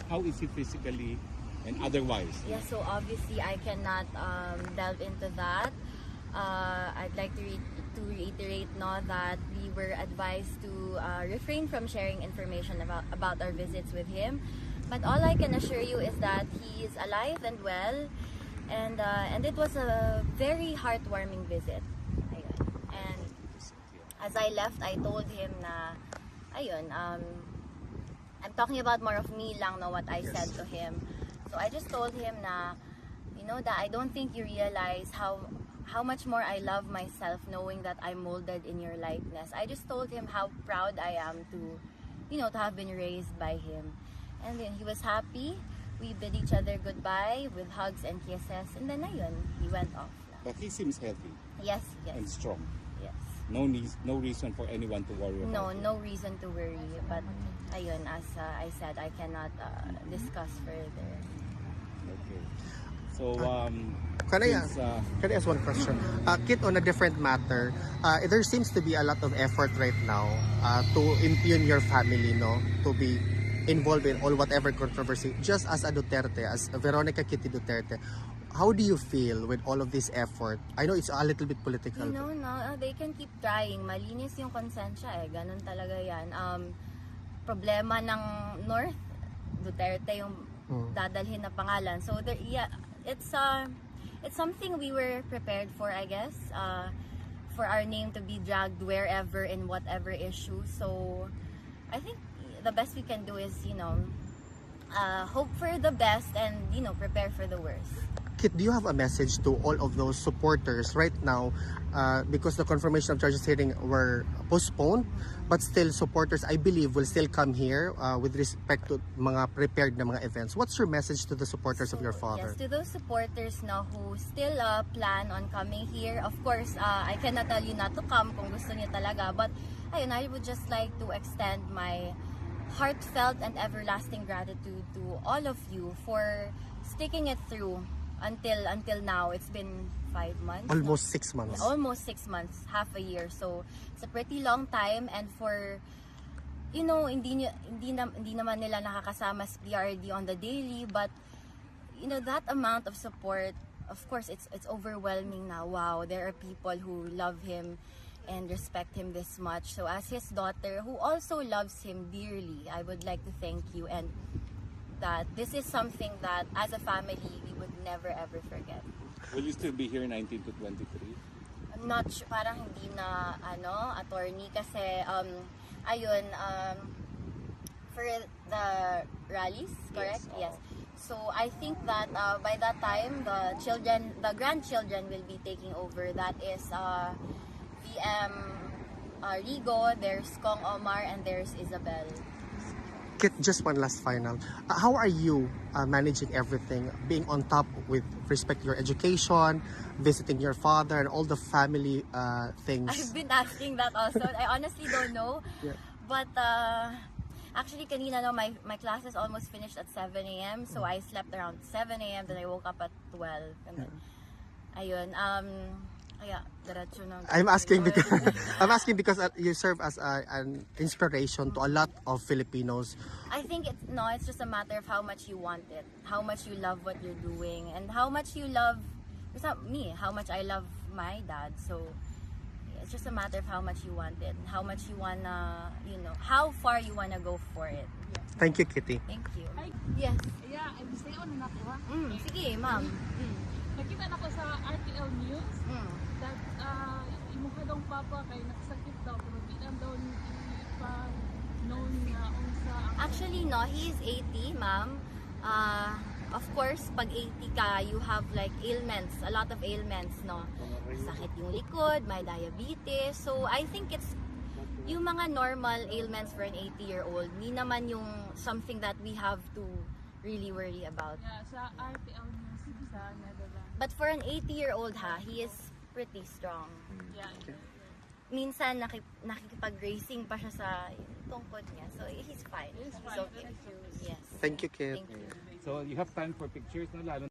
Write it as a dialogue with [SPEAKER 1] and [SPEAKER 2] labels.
[SPEAKER 1] How is he physically and otherwise?
[SPEAKER 2] Yeah, so obviously I cannot delve into that. I'd like to reiterate that we were advised to refrain from sharing information about our visits with him. But all I can assure you is that he is alive and well, and it was a very heartwarming visit. Ayun. And as I left, I told him na, ayun, I'm talking about more of me lang, no, what I said to him. So I just told him na, that I don't think you realize how much more I love myself knowing that I'm molded in your likeness. I just told him how proud I am to have been raised by him. And then he was happy. We bid each other goodbye with hugs and kisses. And then ayun, he went off.
[SPEAKER 1] But he seems healthy
[SPEAKER 2] Yes.
[SPEAKER 1] and strong.
[SPEAKER 2] Yes.
[SPEAKER 1] No reason for anyone to worry about it.
[SPEAKER 2] No reason to worry. But ayun, as I said, I cannot discuss further.
[SPEAKER 1] Okay. So,
[SPEAKER 3] Can I
[SPEAKER 1] since,
[SPEAKER 3] ask one question? Kit, on a different matter, there seems to be a lot of effort right now to impugn your family, no? To be involved in all whatever controversy. Just as a Duterte, as Veronica Kitty Duterte, how do you feel with all of this effort? I know it's a little bit political.
[SPEAKER 2] No, they can keep trying. Malinis yung konsensya eh. Ganun talaga yan. Problema ng North, Duterte yung dadalhin na pangalan. So it's something we were prepared for, I guess, for our name to be dragged wherever in whatever issue. So I think the best we can do is hope for the best and prepare for the worst.
[SPEAKER 3] Kit, do you have a message to all of those supporters right now, because the confirmation of charges hearing were postponed, but still supporters, I believe, will still come here with respect to mga prepared na mga events. What's your message to the supporters of your father?
[SPEAKER 2] Yes, to those supporters who still plan on coming here. Of course, I cannot tell you not to come kung gusto niyo talaga, but ayun, I would just like to extend my heartfelt and everlasting gratitude to all of you for sticking it through until now. It's been 5 months.
[SPEAKER 3] Almost 6 months.
[SPEAKER 2] Yeah, almost 6 months, half a year. So it's a pretty long time, and for hindi naman nila nakakasama si PRD on the daily, but that amount of support, of course, it's overwhelming now. Wow, there are people who love him and respect him this much. So as his daughter, who also loves him dearly, I would like to thank you, and that this is something that as a family we would never ever forget.
[SPEAKER 1] will you still be here 19 to 23?
[SPEAKER 2] I'm not sure, parang hindi na attorney kasi ayun, for the rallies, correct? Yes. So I think that by that time the grandchildren will be taking over. That is VM Rigo, there's Kong Omar, and there's Isabel.
[SPEAKER 3] Kit, just one last final. How are you managing everything, being on top with respect to your education, visiting your father, and all the family things?
[SPEAKER 2] I've been asking that also. I honestly don't know.
[SPEAKER 3] Yeah.
[SPEAKER 2] But actually, kanina my classes almost finished at 7 a.m. So I slept around 7 a.m. Then I woke up at 12. And then, ayun. Kaya, diretso na.
[SPEAKER 3] I'm asking because you serve as an inspiration to a lot of Filipinos.
[SPEAKER 2] I think it's just a matter of how much you want it, how much you love what you're doing, and how much you love, it's not me, how much I love my dad. So it's just a matter of how much you want it, how much you wanna, how far you wanna go for it.
[SPEAKER 3] Thank you, Kitty.
[SPEAKER 2] Thank you. Yes.
[SPEAKER 4] Yeah, I'm stay on na ako ha.
[SPEAKER 2] Sige, ma'am.
[SPEAKER 4] Nakita na ko sa RTL News that imuha daw papa kay nakasakit daw pero di lang daw ni pa known na unsa ang
[SPEAKER 2] Actually, no, he is 80, ma'am. Of course, pag 80 ka, you have like ailments, a lot of ailments, no? Sakit yung likod, may diabetes. So, I think it's yung mga normal ailments for an 80-year-old. Hindi naman yung something that we have to really worry about.
[SPEAKER 4] yeah, sa RTL News sa Netherlands.
[SPEAKER 2] But for an 80-year-old, he is pretty strong.
[SPEAKER 4] Yeah.
[SPEAKER 2] Minsan, nakikipag-racing pa siya sa tungkod niya. So, he's fine.
[SPEAKER 4] He's
[SPEAKER 2] He's
[SPEAKER 4] fine.
[SPEAKER 2] okay.
[SPEAKER 4] Very cute.
[SPEAKER 2] Yes.
[SPEAKER 3] Thank you, Kit.
[SPEAKER 2] Thank you.
[SPEAKER 1] So you have time for pictures, no? Lalo